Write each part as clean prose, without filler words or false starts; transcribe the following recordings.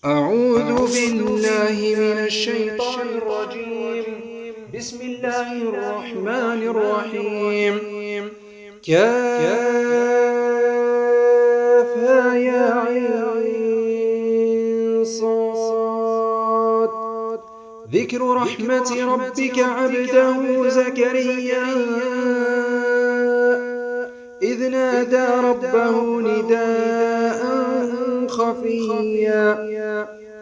أعوذ بالله من الشيطان الرجيم. بسم الله الرحمن الرحيم. كافها يا عين صاد. ذكر رحمة ربك عبده زكريا إذ نادى ربه نداء خفيا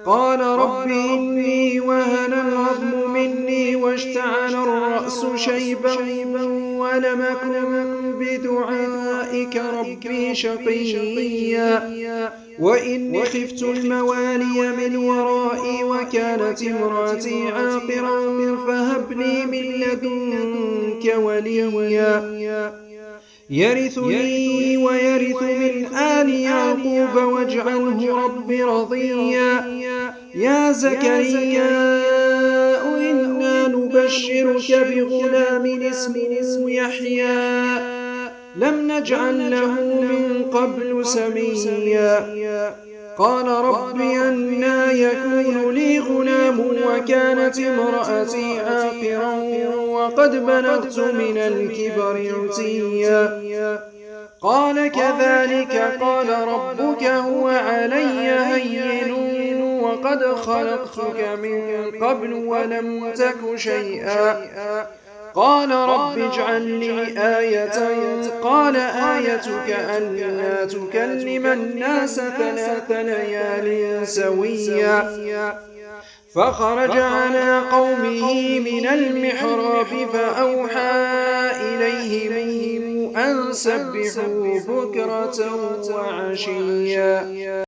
قال رب إني وهن العظم مني واشتعل الرأس شيبا ولم أكن بدعائك ربي شقيا وإني خفت الموالي من ورائي وكانت امرأتي عاقرا فهب لي من لدنك وليا يرثني ويرث من آل يعقوب واجعله رب رضيا يا زكريا إنا نبشرك بغلام اسمه يحيى لم نجعل له من قبل سميا قال رب أنى يكون لي غلام وكانت امرأتي عاقرا وقد بلغت من الكبر عتيا قال كذلك قال ربك هو علي هين وقد خلقتك من قبل ولم تك شيئا قال رب اجعل لي آية قال آيتك ألا تكلم الناس 3 ليال سويا فخرج على قومه من المحراب فأوحى إليهم أن سبحوا بكرة وعشيا.